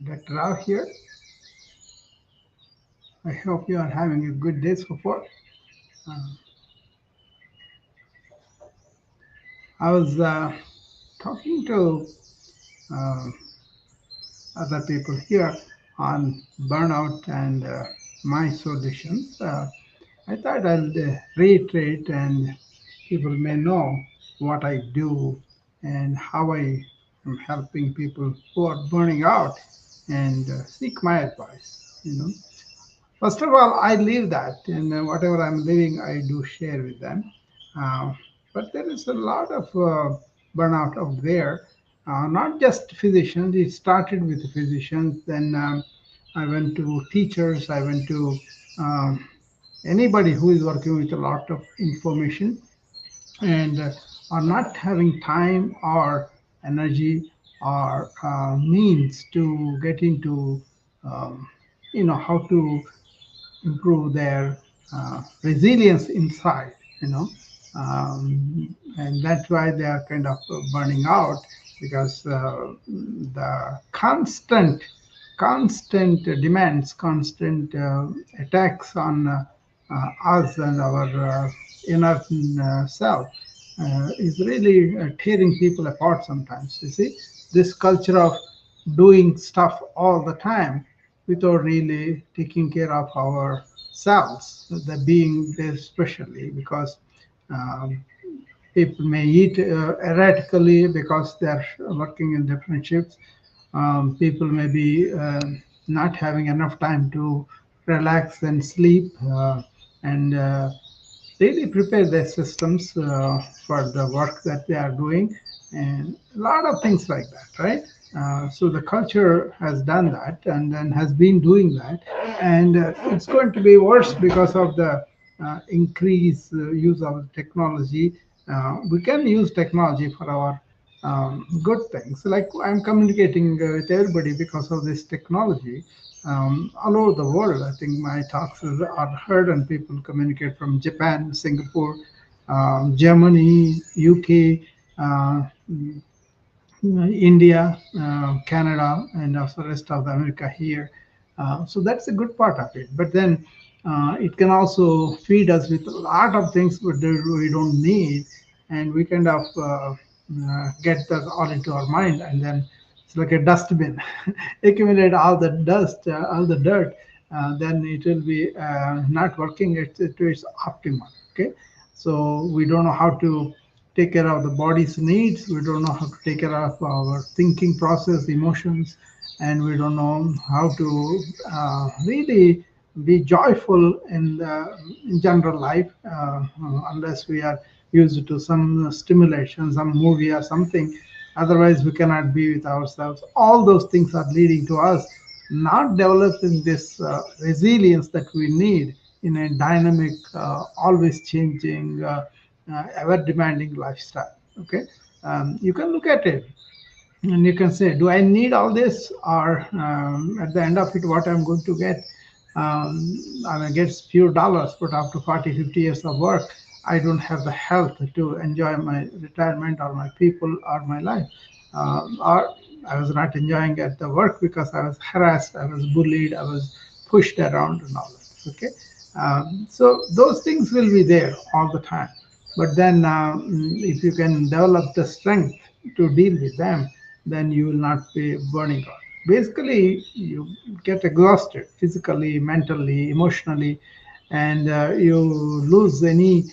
Dr. Rao here. I hope you are having a good day so far. Uh, I was talking to uh, other people here on burnout and my solutions. I thought I'll reiterate and people may know what I do and how I am helping people who are burning out and seek my advice. First of all, I live that, and whatever I'm living, I do share with them. Uh, but there is a lot of burnout out there, not just physicians. It started with physicians, then I went to teachers, I went to um, anybody who is working with a lot of information and are not having time or energy or means to get into um, how to improve their resilience inside, and that's why they are kind of burning out because the constant demands, constant attacks on us and our inner self is really tearing people apart sometimes. You see, this culture of doing stuff all the time without really taking care of ourselves, the being there especially because um, people may eat erratically because they're working in different shifts. People may be not having enough time to relax and sleep and really prepare their systems for the work that they are doing and a lot of things like that, right? So the culture has done that and then has been doing that, and it's going to be worse because of the increased use of technology. We can use technology for our good things. Like I'm communicating with everybody because of this technology all over the world. I think my talks are heard and people communicate from Japan, Singapore, Germany, UK, uh, India, Canada, and also rest of the America here. So that's a good part of it. But then it can also feed us with a lot of things that we don't need, and we kind of get that all into our mind, and then it's like a dustbin, accumulate all the dust, all the dirt. Then it will be not working to its optimum. Okay, so we don't know how to take care of the body's needs. We don't know how to take care of our thinking process, emotions, and we don't know how to really be joyful in general life unless we are used to some stimulation, some movie or something. Otherwise, we cannot be with ourselves. All those things are leading to us not developing this resilience that we need in a dynamic, always changing, ever demanding lifestyle. Okay, you can look at it and you can say, do I need all this, or at the end of it, what I'm going to get? I may get few dollars, but after 40, 50 years of work, I don't have the health to enjoy my retirement or my people or my life. Or I was not enjoying at the work because I was harassed, I was bullied, I was pushed around and all that. Okay, so those things will be there all the time. But then, if you can develop the strength to deal with them, then you will not be burning out. Basically, you get exhausted physically, mentally, emotionally, and you lose any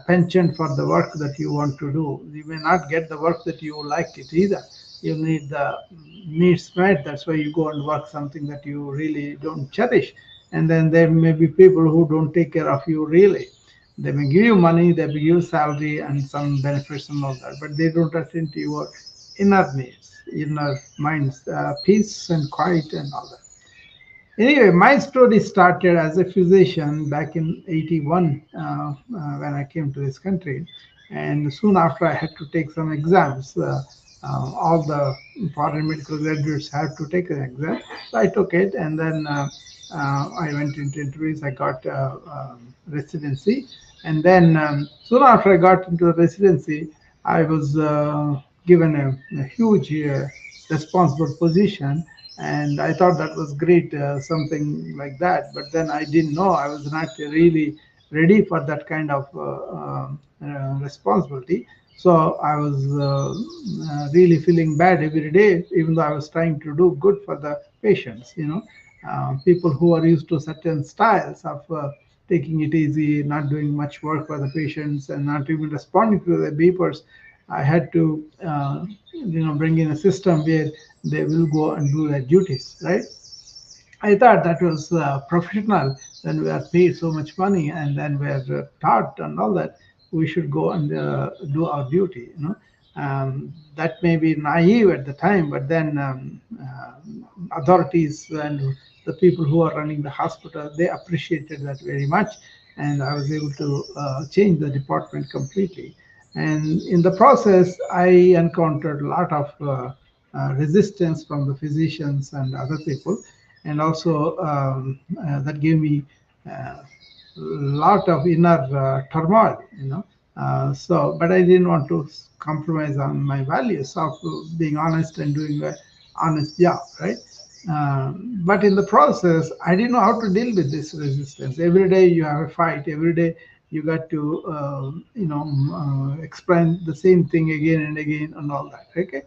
penchant for the work that you want to do. You may not get the work that you like it either. You need the needs met. That's why you go and work something that you really don't cherish. And then there may be people who don't take care of you really. They may give you money, they may give you salary and some benefits and all that, but they don't attend to your inner needs, inner minds, peace and quiet and all that. Anyway, my story started as a physician back in 81 when I came to this country. And soon after, I had to take some exams. All the foreign medical graduates had to take an exam. So I took it, and then I went into interviews. I got residency. And then soon after I got into the residency, I was given a huge responsible position And I thought that was great, something like that. But then I didn't know I was not really ready for that kind of responsibility. So I was really feeling bad every day, even though I was trying to do good for the patients. People who are used to certain styles of taking it easy, not doing much work for the patients, and not even responding to the beepers. I had to, bring in a system where they will go and do their duties, right? I thought that was professional. When we are paid so much money and then we are taught and all that, we should go and do our duty. That may be naive at the time, but then authorities and the people who are running the hospital, they appreciated that very much, and I was able to change the department completely. And in the process, I encountered a lot of resistance from the physicians and other people, and also that gave me a lot of inner turmoil. But I didn't want to compromise on my values of being honest and doing an honest job, right? But in the process, I didn't know how to deal with this resistance. Every day you have a fight. Every day you got to, explain the same thing again and again and all that. Okay,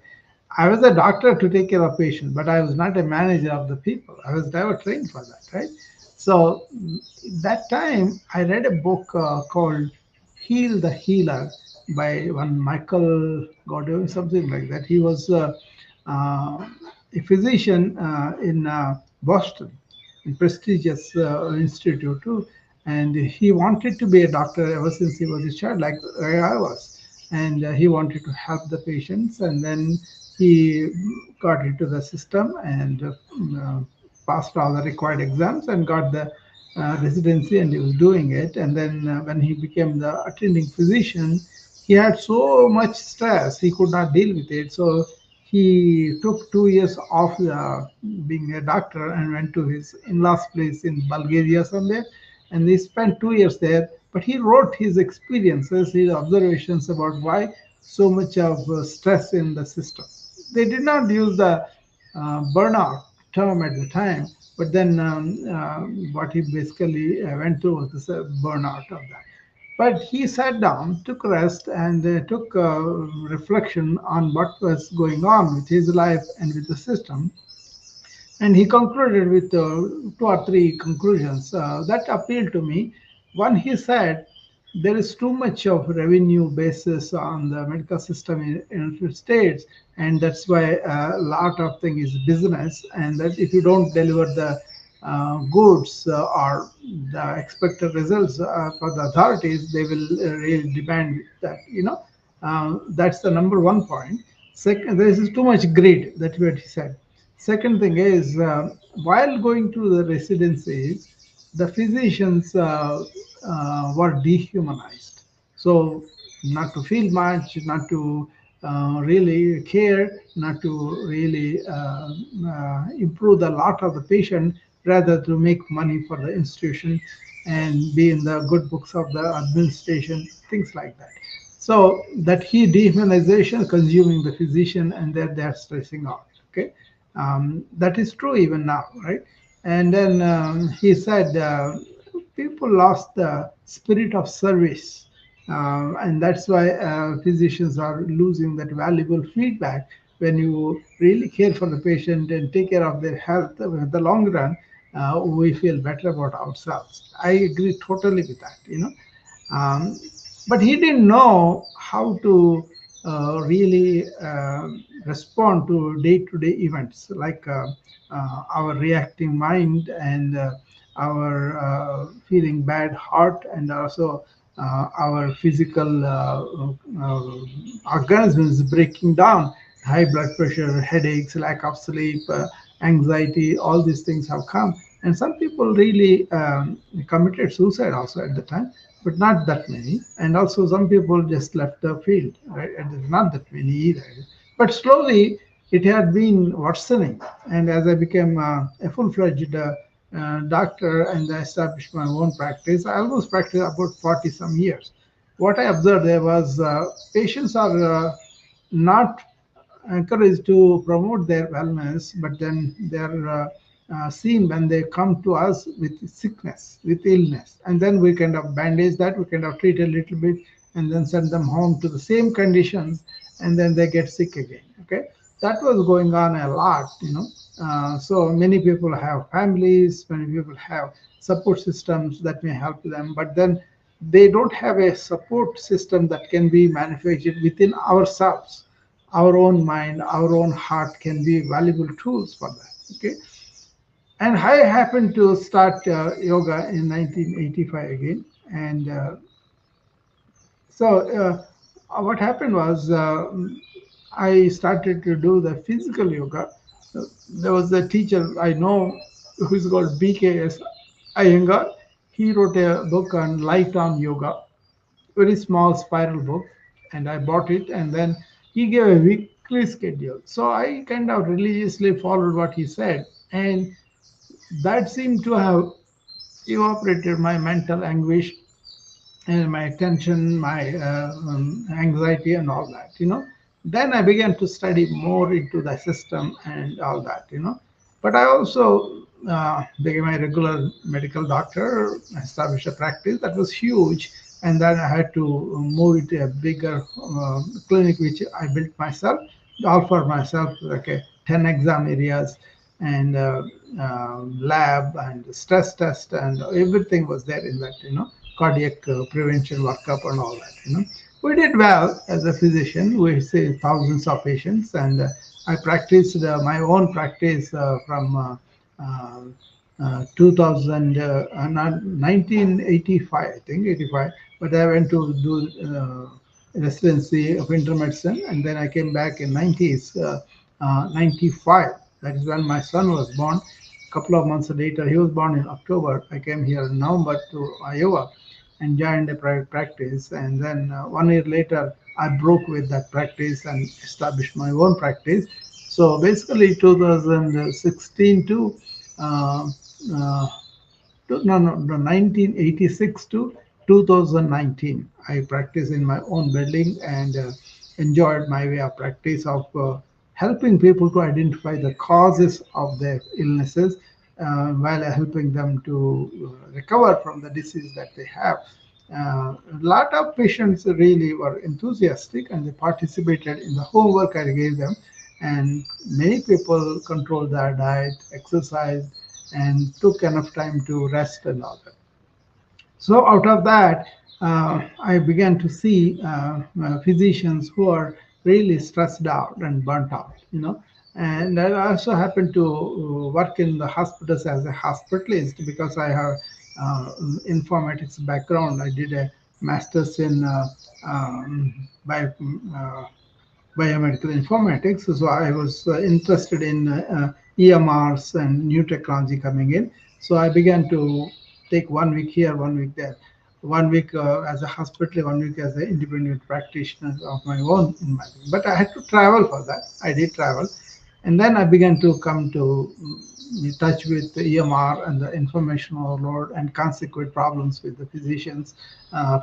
I was a doctor to take care of patients, but I was not a manager of the people. I was never trained for that, right? So that time, I read a book called "Heal the Healer" by one Michael Godwin, something like that. He was uh, a physician in Boston, a prestigious institute too, and he wanted to be a doctor ever since he was a child, like I was, and he wanted to help the patients, and then he got into the system and passed all the required exams and got the residency, and he was doing it. And then when he became the attending physician, he had so much stress he could not deal with it. So he took 2 years off being a doctor and went to his in-laws place in Bulgaria somewhere, and he spent 2 years there. But he wrote his experiences, his observations about why so much of stress in the system. They did not use the burnout term at the time, but then what he basically went through was this burnout of that. But he sat down, took rest, and took reflection on what was going on with his life and with the system. And he concluded with two or three conclusions that appealed to me. One, he said, there is too much of revenue basis on the medical system in United States, and that's why a lot of thing is business, and that if you don't deliver the goods or the expected results for the authorities, they will really demand that. That's the number one point. Second, there is too much greed. That's what he said. Second thing is, while going to the residencies, the physicians were dehumanized. So, not to feel much, not to really care, not to really improve the lot of the patient, rather to make money for the institution and be in the good books of the administration, things like that. So that he dehumanization consuming the physician, and that they are stressing out. Okay, that is true even now, right? And then he said people lost the spirit of service, and that's why physicians are losing that valuable feedback. When you really care for the patient and take care of their health in the long run, we feel better about ourselves. I agree totally with that. Um, but he didn't know how to really respond to day-to-day events, like our reacting mind and our feeling bad heart, and also our physical organisms breaking down. High blood pressure, headaches, lack of sleep, anxiety, all these things have come. And some people really committed suicide also at the time, but not that many. And also some people just left the field, right? And there's not that many either. But slowly it had been worsening. And as I became a full-fledged doctor and I established my own practice, I almost practiced about 40 some years. What I observed there was patients are not encouraged to promote their wellness, but then they're seen when they come to us with sickness, with illness, and then we kind of bandage that, we kind of treat a little bit, and then send them home to the same conditions, and then they get sick again. Okay, that was going on a lot, you know. So many people have families, many people have support systems that may help them, but then they don't have a support system that can be manufactured within ourselves. Our own mind, our own heart can be valuable tools for that. Okay, and I happened to start yoga in 1985 again, and so what happened was I started to do the physical yoga. There was a teacher I know who's called BKS Iyengar. He wrote a book on light on yoga, very small spiral book, and I bought it. And then he gave a weekly schedule, so I kind of religiously followed what he said, and that seemed to have evaporated my mental anguish and my tension, my anxiety, and all that. You know, then I began to study more into the system and all that. You know, but I also became a regular medical doctor, established a practice that was huge, and then I had to move it to a bigger clinic, which I built myself, all for myself, like a 10 exam areas and lab and stress test and everything was there in that, you know, cardiac prevention workup and all that, you know. We did well as a physician. We see thousands of patients, and I practiced my own practice from 2000, not 1985, I think 85. But I went to do residency of internal medicine, and then I came back in 90s, 95. That is when my son was born. A couple of months later, he was born in October. I came here in November to Iowa and joined a private practice. And then 1 year later, I broke with that practice and established my own practice. So basically, 2016 to uh, uh, no, 1986 to 2019. I practiced in my own building and enjoyed my way of practice of helping people to identify the causes of their illnesses while helping them to recover from the disease that they have. A lot of patients really were enthusiastic and they participated in the homework I gave them. And many people controlled their diet, exercise, and took enough time to rest and all that. So out of that, I began to see physicians who are really stressed out and burnt out, you know. And I also happened to work in the hospitals as a hospitalist because I have informatics background. I did a master's in bio, uh, biomedical informatics. So I was interested in EMRs and new technology coming in. So I began to take 1 week here, 1 week there, 1 week as a hospital, 1 week as an independent practitioner of my own in my. But I had to travel for that. I did travel, and then I began to come to touch with the EMR and the information overload and consequent problems with the physicians.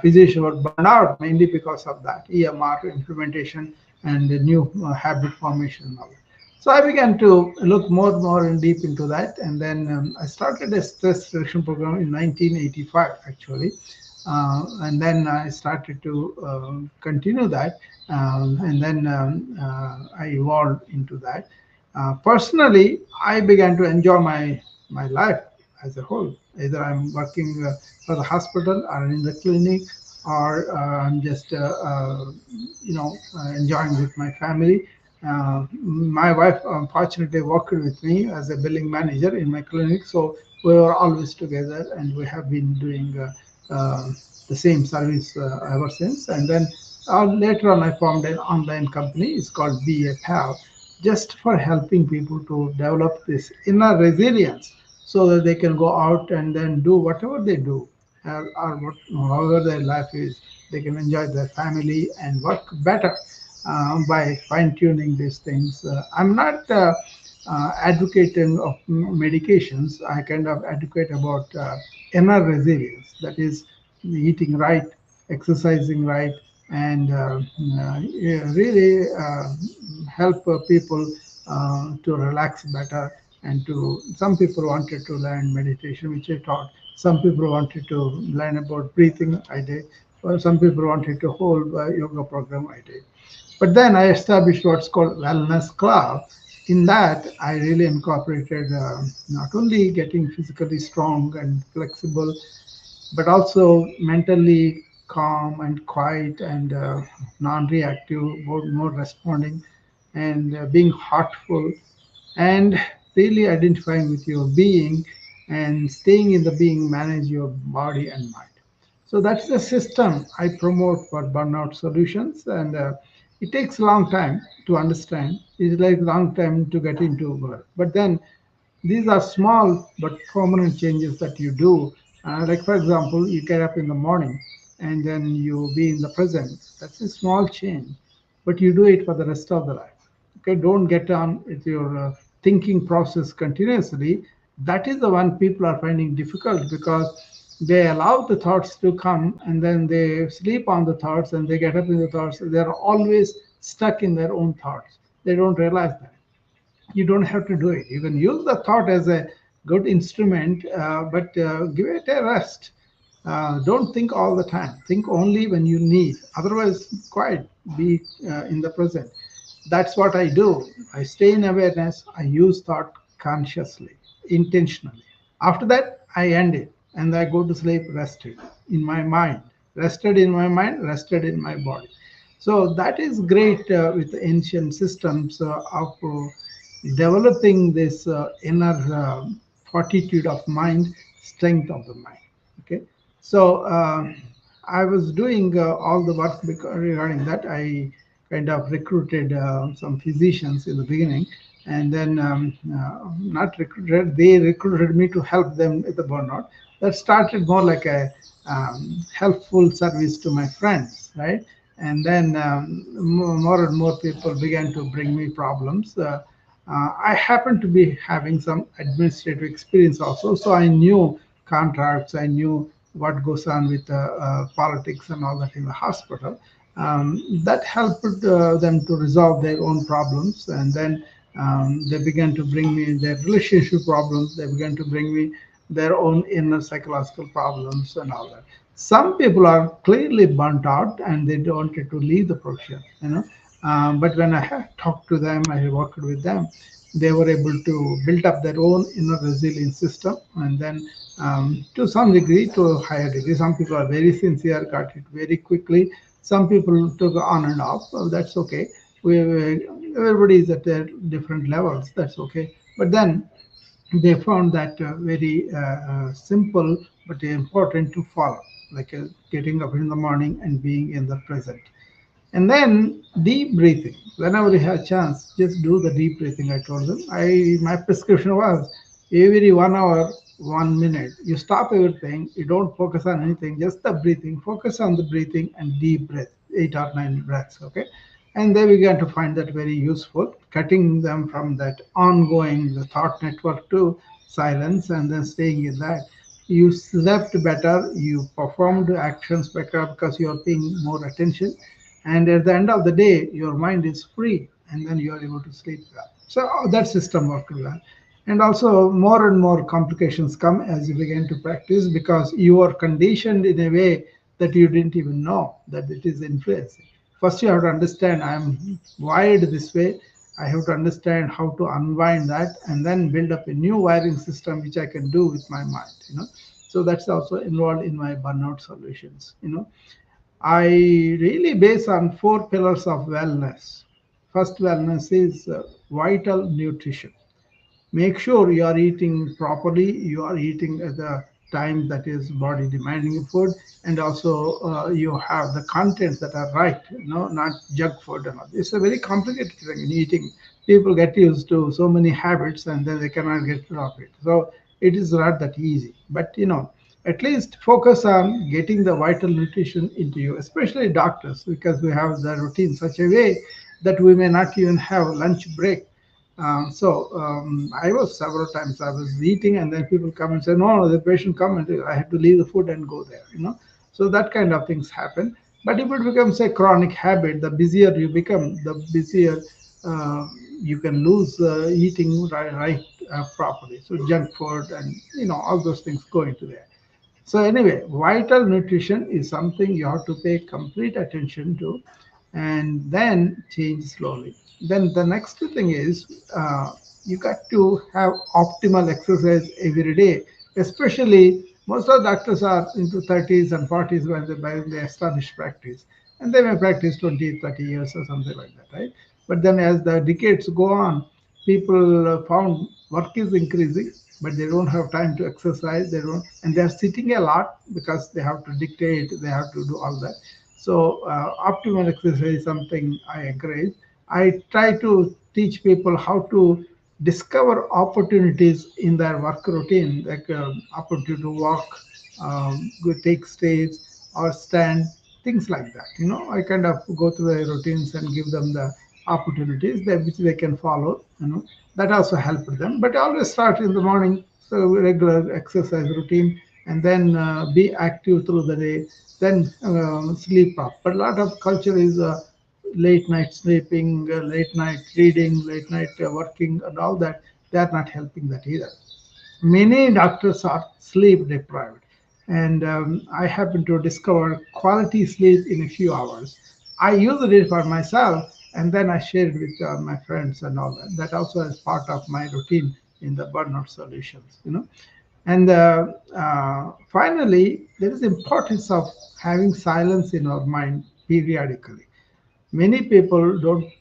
Physicians were burned out mainly because of that EMR implementation and the new habit formation and all that. So I began to look more and more in deep into that, and then I started a stress reduction program in 1985, actually, and then I started to continue that, and then I evolved into that. Personally, I began to enjoy my life as a whole. Either I'm working for the hospital or in the clinic, or I'm just enjoying with my family. My wife unfortunately worked with me as a billing manager in my clinic, so we were always together, and we have been doing the same service ever since. And then later on, I formed an online company. It's called BA Pal, just for helping people to develop this inner resilience so that they can go out and then do whatever they do, or however their life is. They can enjoy their family and work better by fine tuning these things. I'm not advocating of medications. I kind of advocate about inner resilience. That is eating right, exercising right, and yeah, really help people to relax better. And to some people wanted to learn meditation, which I taught. Some people wanted to learn about breathing, I did. Or some people wanted to hold a yoga program, I did. But then I established what's called Wellness Club. In that, I really incorporated not only getting physically strong and flexible, but also mentally calm and quiet and non-reactive, more responding, and being heartful, and really identifying with your being, and staying in the being, manage your body and mind. So that's the system I promote for burnout solutions, and it takes a long time to understand. It's like a long time to get into work, but then these are small but permanent changes that you do. Like, for example, you get up in the morning and then you be in the present. That's a small change, but you do it for the rest of the life. Okay, don't get on with your thinking process continuously. That is the one people are finding difficult because they allow the thoughts to come and then they sleep on the thoughts and they get up in the thoughts. They're always stuck in their own thoughts. They don't realize that you don't have to do it. You can use the thought as a good instrument, but give it a rest. Don't think all the time. Think only when you need. Otherwise, quiet. Be in the present. That's what I do. I stay in awareness. I use thought consciously, intentionally. After that, I end it and I go to sleep rested in my mind. Rested in my mind, rested in my body. So that is great with ancient systems of developing this inner fortitude of mind, strength of the mind. Okay, so I was doing all the work regarding that. I kind of recruited some physicians in the beginning, and then not recruited, they recruited me to help them with the burnout. That started more like a helpful service to my friends, right? And then more and more people began to bring me problems. I happened to be having some administrative experience also, so I knew contracts, I knew what goes on with politics and all that in the hospital. That helped them to resolve their own problems, and then they began to bring me their relationship problems. They began to bring me their own inner psychological problems and all that. Some people are clearly burnt out and they wanted to leave the profession, you know. But when I have talked to them, I worked with them, they were able to build up their own inner resilience system. And then, to some degree, to a higher degree, some people are very sincere, got it very quickly. Some people took on and off. That's okay. Everybody is at their different levels. That's okay. But then they found that very simple but important to follow, like getting up in the morning and being in the present. And then deep breathing. Whenever you have a chance, just do the deep breathing. I told them. My prescription was every 1 hour, 1 minute. You stop everything. You don't focus on anything. Just the breathing. Focus on the breathing and deep breath. 8 or 9 breaths. Okay. And they began to find that very useful, cutting them from that ongoing the thought network to silence and then staying in that. You slept better, you performed actions better because you are paying more attention, and at the end of the day your mind is free and then you are able to sleep well. So that system worked well. And also more and more complications come as you begin to practice because you are conditioned in a way that you didn't even know that it is influencing. First you have to understand I'm wired this way. I have to understand how to unwind that and then build up a new wiring system which I can do with my mind, you know. So that's also involved in my burnout solutions, you know. I really base on four pillars of wellness. First, wellness is vital nutrition. Make sure you are eating properly, you are eating at the time that is body demanding food, and also you have the contents that are right, you know, not junk food and all. It's a very complicated thing in eating. People get used to so many habits and then they cannot get rid of it. So it is not that easy, but you know, at least focus on getting the vital nutrition into you, especially doctors, because we have the routine such a way that we may not even have lunch break. I was several times I was eating and then people come and say, no, no, the patient come and I had to leave the food and go there, you know. So that kind of things happen. But if it becomes a chronic habit, the busier you become, the busier uh, you can lose eating right properly. So junk food and all those things go into there. So anyway, vital nutrition is something you have to pay complete attention to, and then change slowly. Then the next thing is you got to have optimal exercise every day. Especially most of the doctors are into 30s and 40s when they establish practice, and they may practice 20, 30 years or something like that, right? But then as the decades go on, people found work is increasing, but they don't have time to exercise. They don't, and they're sitting a lot because they have to dictate, they have to do all that. So optimal exercise is something I encourage. I try to teach people how to discover opportunities in their work routine, like opportunity to walk, go take stairs or stand, things like that. I kind of go through the routines and give them the opportunities that which they can follow. That also helped them. But always start in the morning, so regular exercise routine, and then be active through the day. Then sleep up. But a lot of culture is late night sleeping, late night reading, late night working, and all that. They are not helping that either. Many doctors are sleep deprived, and I happen to discover quality sleep in a few hours. I used it for myself, and then I shared with my friends and all that. That also is part of my routine in the burnout solutions. And finally, there is the importance of having silence in our mind periodically. Many people don't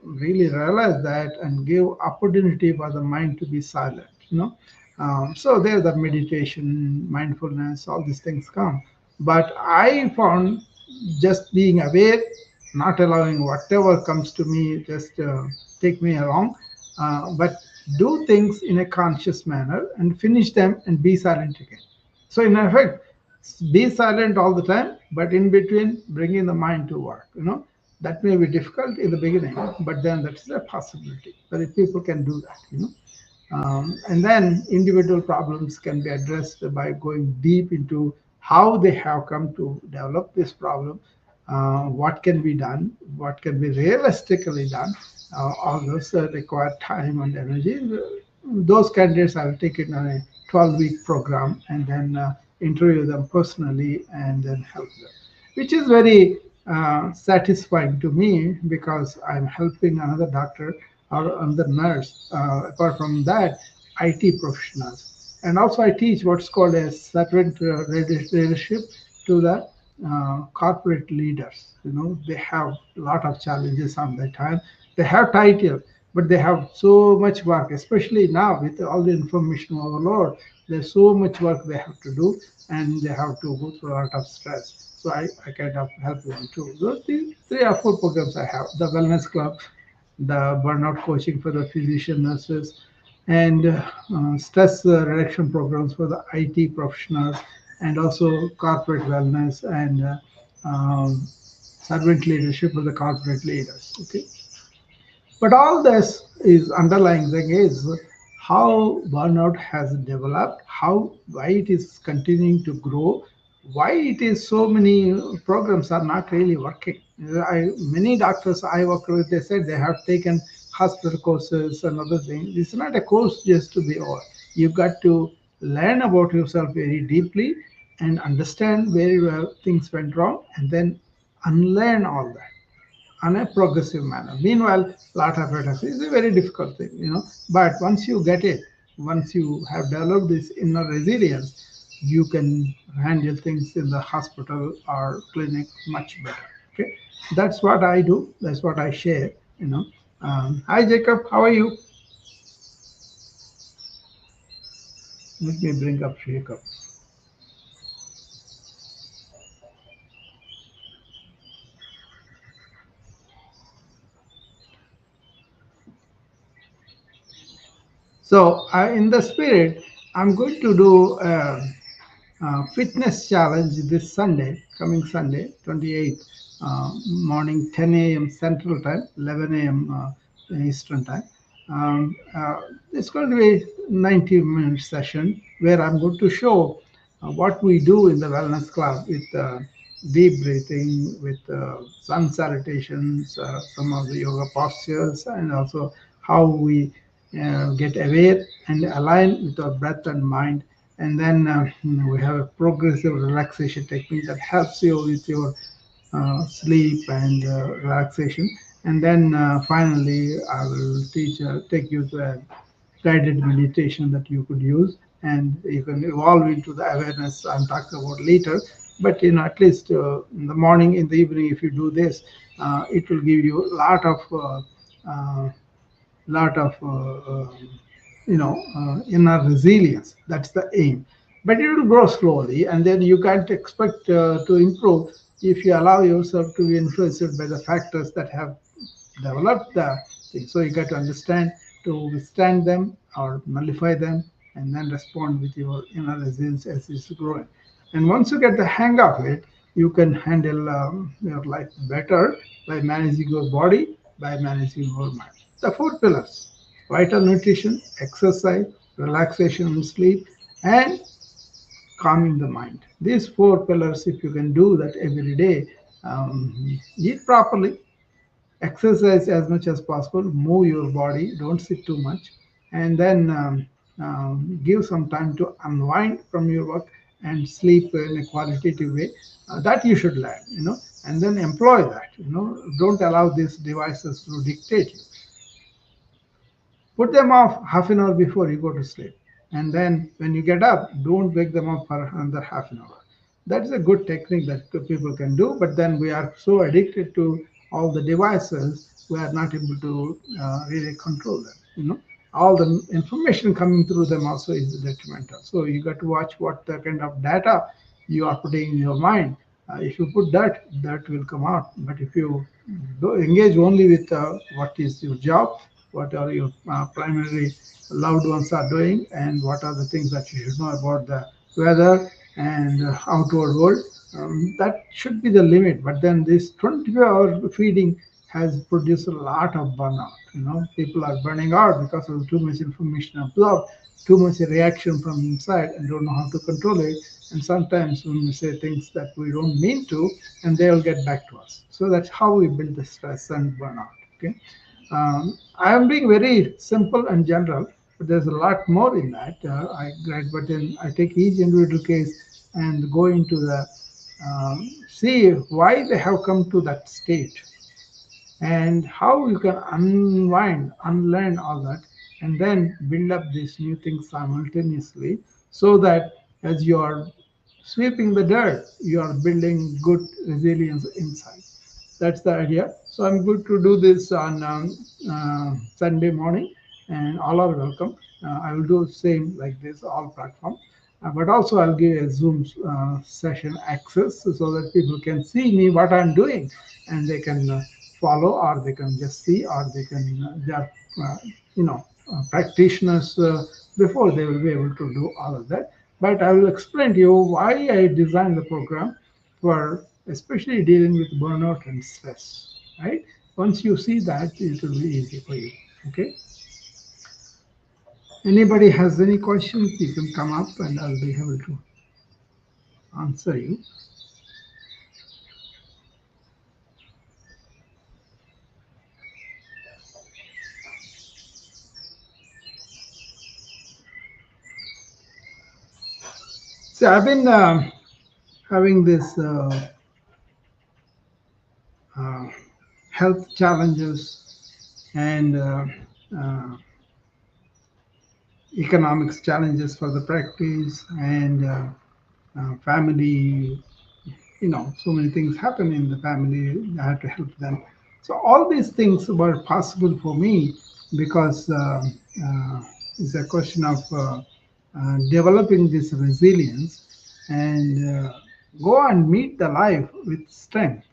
really realize that and give opportunity for the mind to be silent. So there the meditation, mindfulness, all these things come. But I found just being aware, not allowing whatever comes to me just take me along, but do things in a conscious manner and finish them and be silent again. So in effect, be silent all the time, but in between, bringing the mind to work. That may be difficult in the beginning, but then that's a possibility. But if people can do that. And then individual problems can be addressed by going deep into how they have come to develop this problem, what can be done, what can be realistically done. All those require time and energy. Those candidates I will take it on a 12-week program and then interview them personally and then help them, which is very satisfying to me because I'm helping another doctor or another nurse. Apart from that, IT professionals. And also, I teach what's called a servant leadership to the corporate leaders. They have a lot of challenges on their time. They have title, but they have so much work, especially now with all the information overload. There's so much work they have to do, and they have to go through a lot of stress. So I kind of help them too. Those three or four programs I have: the Wellness Club, the burnout coaching for the physician nurses, and stress reduction programs for the IT professionals, and also corporate wellness and servant leadership for the corporate leaders. Okay, but all this is underlying thing is how burnout has developed, how why it is continuing to grow, why it is so many programs are not really working. Many doctors I work with, they said they have taken hospital courses and other things. It's not a course just to be over. You've got to learn about yourself very deeply and understand where things went wrong, and then unlearn all that on a progressive manner. Meanwhile, lot of it is a very difficult thing. But once you get it, once you have developed this inner resilience, you can handle things in the hospital or clinic much better. Okay, that's what I do. That's what I share. Hi Jacob, how are you? Let me bring up Jacob. So, in the spirit, I'm going to do fitness challenge this Sunday, coming Sunday, 28th, morning 10 a.m. Central Time, 11 a.m. Eastern Time. It's going to be 90-minute session where I'm going to show what we do in the Wellness Club with deep breathing with sun salutations, some of the yoga postures, and also how we get aware and align with our breath and mind. And then we have a progressive relaxation technique that helps you with your sleep and relaxation. And then finally, I will take you to a guided meditation that you could use, and you can evolve into the awareness I'm talking about later. But at least in the morning, in the evening, if you do this, it will give you a uh, lot of inner resilience. That's the aim. But it will grow slowly, and then you can't expect to improve if you allow yourself to be influenced by the factors that have developed the thing. So you got to understand to withstand them or nullify them, and then respond with your inner resilience as it's growing. And once you get the hang of it, you can handle your life better by managing your body, by managing your mind. The four pillars: vital nutrition, exercise, relaxation and sleep, and calming the mind. These four pillars, if you can do that every day, eat properly, exercise as much as possible, move your body, don't sit too much, and then give some time to unwind from your work and sleep in a qualitative way. That you should learn, and then employ that. Don't allow these devices to dictate you. Put them off half an hour before you go to sleep. And then when you get up, don't wake them up for another half an hour. That's a good technique that people can do. But then we are so addicted to all the devices, we are not able to really control them. All the information coming through them also is detrimental. So you got to watch what the kind of data you are putting in your mind. If you put that, that will come out. But if you engage only with what is your job, what are your primary loved ones are doing, and what are the things that you should know about the weather and outward world. That should be the limit. But then this 24-hour feeding has produced a lot of burnout. People are burning out because of too much information absorbed, too much reaction from inside, and don't know how to control it. And sometimes when we say things that we don't mean to, and they will get back to us. So that's how we build the stress and burnout. Okay. I am being very simple and general, but there's a lot more in that. But then I take each individual case and go into the see why they have come to that state, and how you can unwind, unlearn all that, and then build up these new things simultaneously, so that as you are sweeping the dirt, you are building good resilience inside. That's the idea. So I'm going to do this on Sunday morning, and all are welcome. I will do the same like this, all platform. But also I'll give a Zoom session access so that people can see me what I'm doing, and they can follow, or they can just see, or they can they are practitioners before they will be able to do all of that. But I will explain to you why I designed the program for especially dealing with burnout and stress. Right? Once you see that, it will be easy for you. Okay. Anybody has any questions, you can come up and I'll be able to answer you. So I've been having this uh, health challenges and uh, economics challenges for the practice, and family. So many things happen in the family. I have to help them. So all these things were possible for me because uh, it's a question of developing this resilience, and go and meet the life with strength,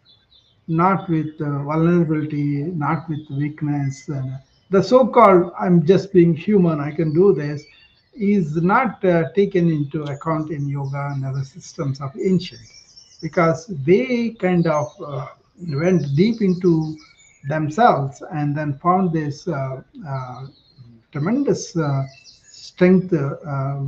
not with vulnerability, not with weakness. The so-called "I'm just being human, I can do this" is not taken into account in yoga and other systems of ancient, because they kind of went deep into themselves and then found this tremendous strength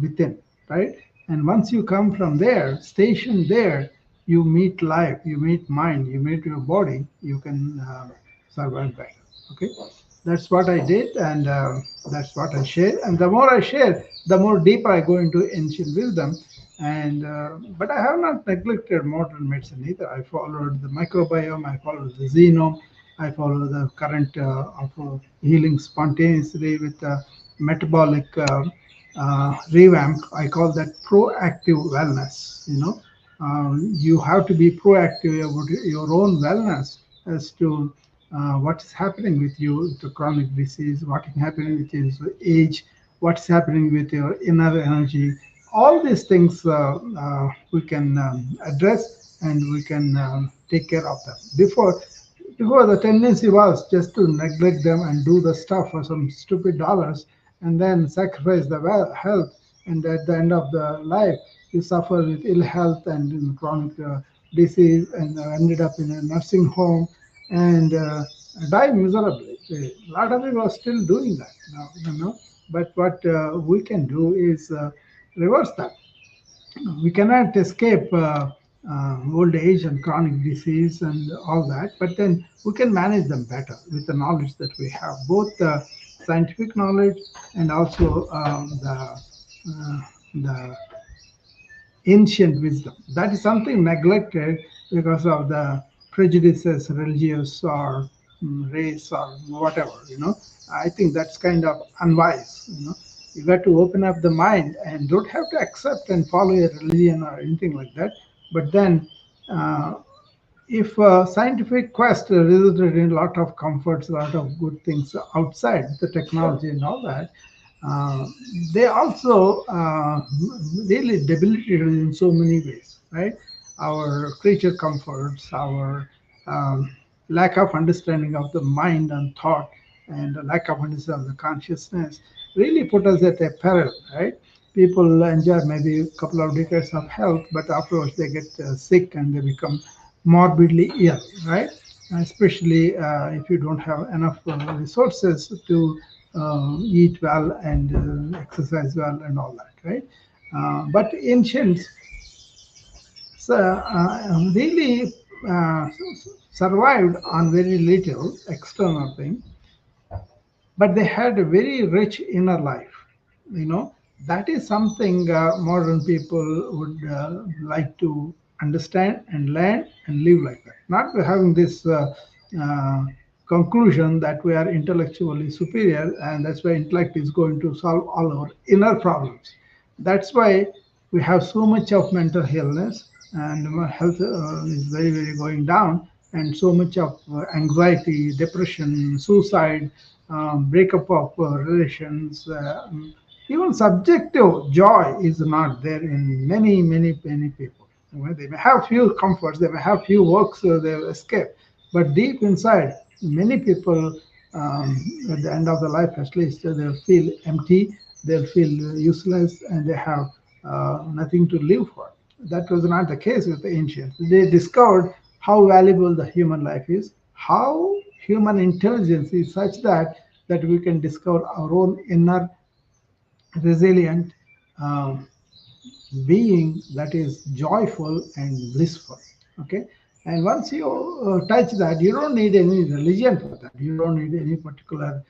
within, right? And once you come from there, station there, you meet life, you meet mind, you meet your body, you can survive better. Okay, that's what I did, and that's what I share. And the more I share, the more deeper I go into ancient wisdom. And but I have not neglected modern medicine either. I followed the microbiome, I followed the genome, I follow the current of healing spontaneously with metabolic revamp. I call that proactive wellness. You have to be proactive about your own wellness as to what is happening with you, the chronic disease, what is happening with your age, what's happening with your inner energy. All these things we can address, and we can take care of them. Before, the tendency was just to neglect them and do the stuff for some stupid dollars, and then sacrifice the health. And at the end of the life, you suffer with ill health and chronic disease, and ended up in a nursing home, and die miserably. A lot of people are still doing that now. But what we can do is reverse that. We cannot escape old age and chronic disease and all that, but then we can manage them better with the knowledge that we have, both the scientific knowledge and also the ancient wisdom. That is something neglected because of the prejudices, religious or race or whatever. I think that's kind of unwise. You got to open up the mind and don't have to accept and follow a religion or anything like that. But then, uh, if scientific quest resulted in a lot of comforts, a lot of good things outside the technology and all that, uh, they also really debilitated in so many ways, right? Our creature comforts, our um, lack of understanding of the mind and thought, and the lack of understanding of the consciousness really put us at a peril, right? People enjoy maybe a couple of decades of health, but afterwards they get sick and they become morbidly ill, right? Especially if you don't have enough resources to eat well and exercise well and all that, right? But ancients really survived on very little external thing, but they had a very rich inner life. you know that is something modern people would like to understand and learn and live like that, not having this uh, conclusion that we are intellectually superior, and that's why intellect is going to solve all our inner problems. That's why we have so much of mental illness, and health is very, very going down, and so much of anxiety, depression, suicide, breakup of relations. Even subjective joy is not there in many, many, many people. They may have few comforts, they may have few works they escape, but deep inside, many people, at the end of the life at least, they'll feel empty, they'll feel useless, and they have nothing to live for. That was not the case with the ancients. They discovered how valuable the human life is, how human intelligence is such that we can discover our own inner resilient um, being that is joyful and blissful. Okay, and once you touch that, you don't need any religion for that. You don't need any particular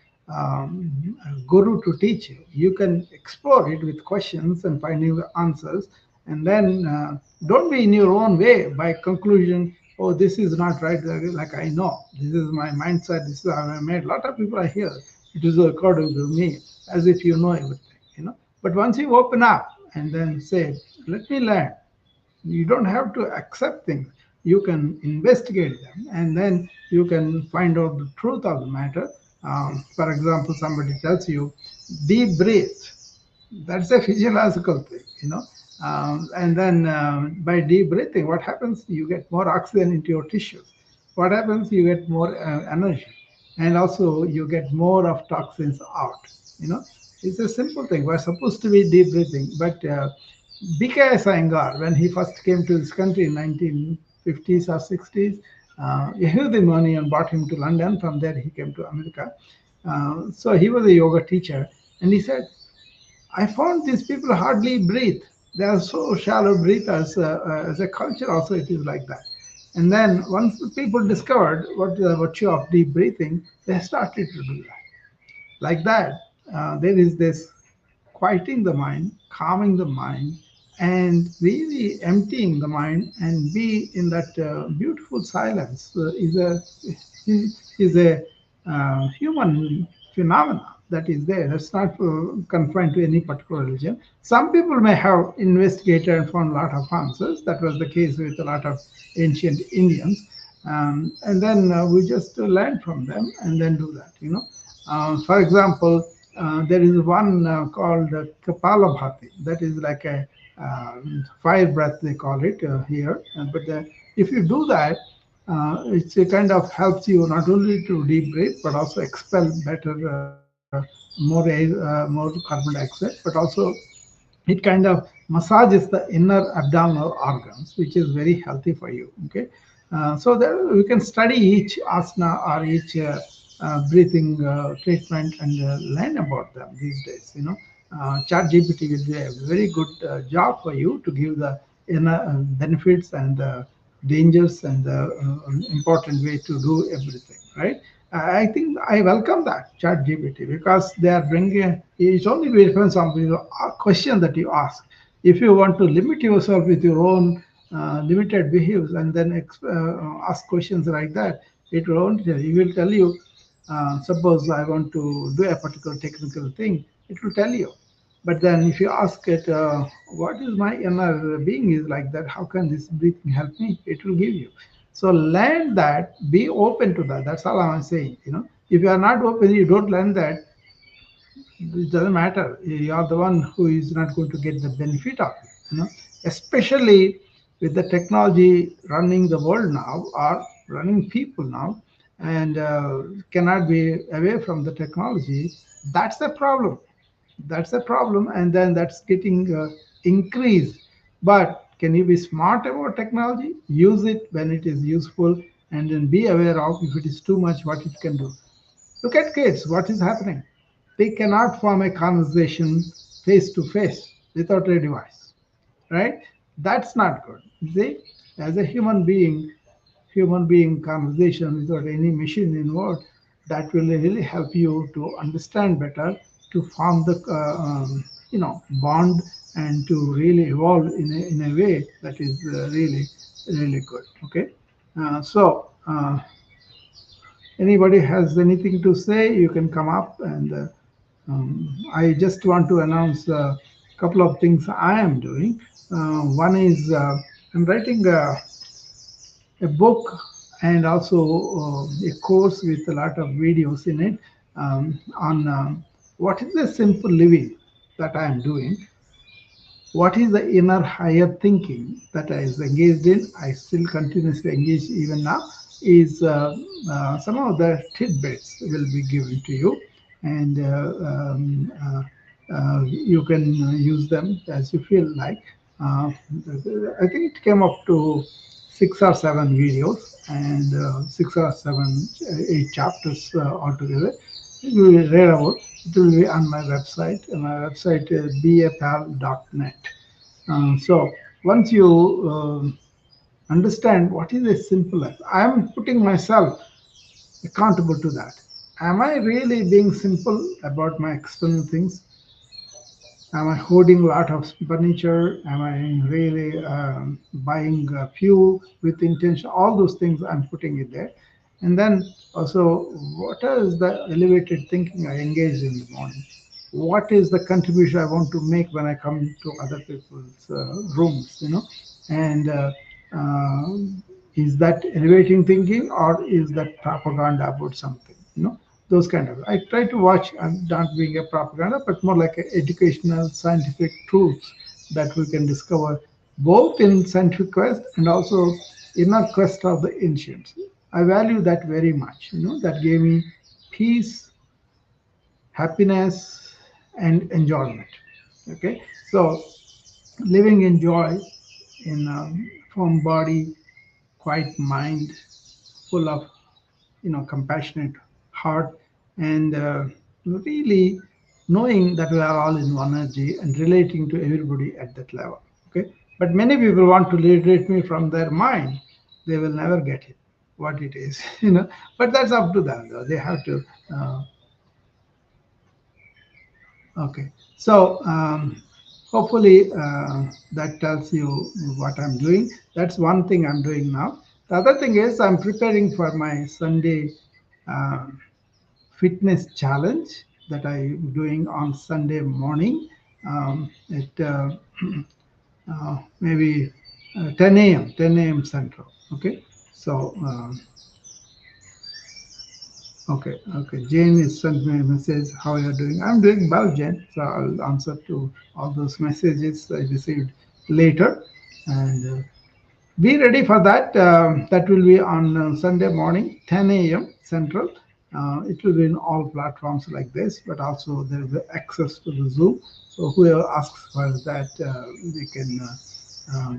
guru to teach you. You can explore it with questions and finding the answers, and then don't be in your own way by conclusion. Oh, this is not right. Like I know, this is my mindset. This is how I made. A lot of people I hear it is according to me, as if you know everything. But once you open up and then say, let me learn, you don't have to accept things. You can investigate them, and then you can find out the truth of the matter. For example, somebody tells you, deep breathe. That's a physiological thing. And then by deep breathing, what happens? You get more oxygen into your tissues. What happens? You get more energy, and also you get more of toxins out. You know, it's a simple thing. We're supposed to be deep breathing, but BK Iyengar, when he first came to this country in 1950s or 60s, Yehudi money and brought him to London. From there, he came to America. So he was a yoga teacher, and he said, I found these people hardly breathe. They are so shallow breathers. As a culture, also it is like that. And then once the people discovered what the virtue of deep breathing, they started to do that. Like that, there is this quieting the mind, calming the mind, and really emptying the mind and be in that beautiful silence is a human phenomena that is there. That's not confined to any particular religion. Some people may have investigated and found a lot of answers. That was the case with a lot of ancient Indians. And then we just learn from them and then do that, for example, there is one called Kapalabhati. That is like a fire breath, they call it here. But if you do that, it kind of helps you not only to deep breathe, but also expel better, more carbon dioxide, but also it kind of massages the inner abdominal organs, which is very healthy for you. Okay, so there we can study each asana or each breathing treatment and learn about them these days. Chat GPT will do a very good job for you to give the inner benefits and dangers and the important way to do everything, right? I think I welcome that chat GPT because they are bringing, it's only depends on the question that you ask. If you want to limit yourself with your own limited behaviors and then ask questions like that, it won't tell you. It will tell you, suppose I want to do a particular technical thing, it will tell you. But then if you ask it, what is my inner being is like that, how can this breathing help me? It will give you. So learn that, be open to that. That's all I'm saying. If you are not open, you don't learn that, it doesn't matter. You are the one who is not going to get the benefit of it. Especially with the technology running the world now or running people now, and cannot be away from the technology. That's the problem. That's the problem, and then that's getting increased. But can you be smart about technology? Use it when it is useful, and then be aware of if it is too much, what it can do. Look at kids, what is happening? They cannot form a conversation face to face without a device, right? That's not good. See, as a human being conversation without any machine involved, that will really help you to understand better, to form the bond, and to really evolve in a way that is really really good. Okay, so anybody has anything to say, you can come up and. I just want to announce a couple of things I am doing. One is I'm writing a book and also a course with a lot of videos in it on what is the simple living that I am doing, what is the inner higher thinking that I was engaged in, I still continuously engage even now, is some of the tidbits will be given to you, and you can use them as you feel like. Uh, I think it came up to 6 or 7 videos and 6 or 7, 8 chapters altogether. You will read about. It will be on my website. My website is bapal.net. So once you understand what is a simple life, I am putting myself accountable to that. Am I really being simple about my external things? Am I hoarding a lot of furniture? Am I really buying a few with intention? All those things I'm putting it there. And then also, what is the elevated thinking I engage in the morning? What is the contribution I want to make when I come to other people's rooms? And uh, is that elevating thinking or is that propaganda about something? Those kind of. I try to watch and not being a propaganda, but more like a educational, scientific truths that we can discover both in scientific quest and also inner quest of the ancients. I value that very much. That gave me peace, happiness, and enjoyment. Okay, so living in joy, in firm body, quiet mind, full of compassionate heart, and really knowing that we are all in one energy and relating to everybody at that level. Okay, but many people want to liberate me from their mind. They will never get it, what it is, But that's up to them, though. They have to. Okay, so hopefully that tells you what I'm doing. That's one thing I'm doing now. The other thing is I'm preparing for my Sunday uh, fitness challenge that I'm doing on Sunday morning at maybe 10 a.m. 10 a.m. Central. Okay, so okay. Jane is sent me a message. How you are doing? I'm doing well, Jane. So I'll answer to all those messages I received later, and be ready for that. That will be on Sunday morning, 10 a.m. Central. It will be in all platforms like this, but also there will be access to the Zoom. So whoever asks for that, they can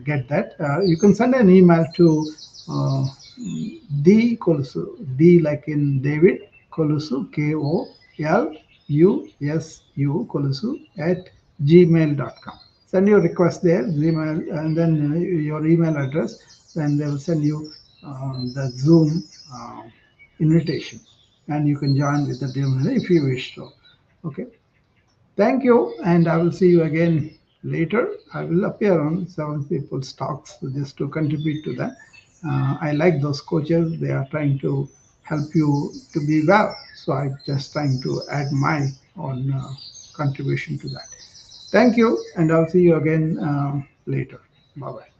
get that. You can send an email to uh, D Kolusu, D like in David, Kolusu, KOLUSU, Kolusu at gmail.com. Send your request there, Gmail, and then your email address, and they will send you the Zoom invitation. And you can join with the demo if you wish to. Okay. Thank you, and I will see you again later. I will appear on seven people's talks just to contribute to that. I like those coaches; they are trying to help you to be well. So I'm just trying to add my own contribution to that. Thank you, and I'll see you again later. Bye bye.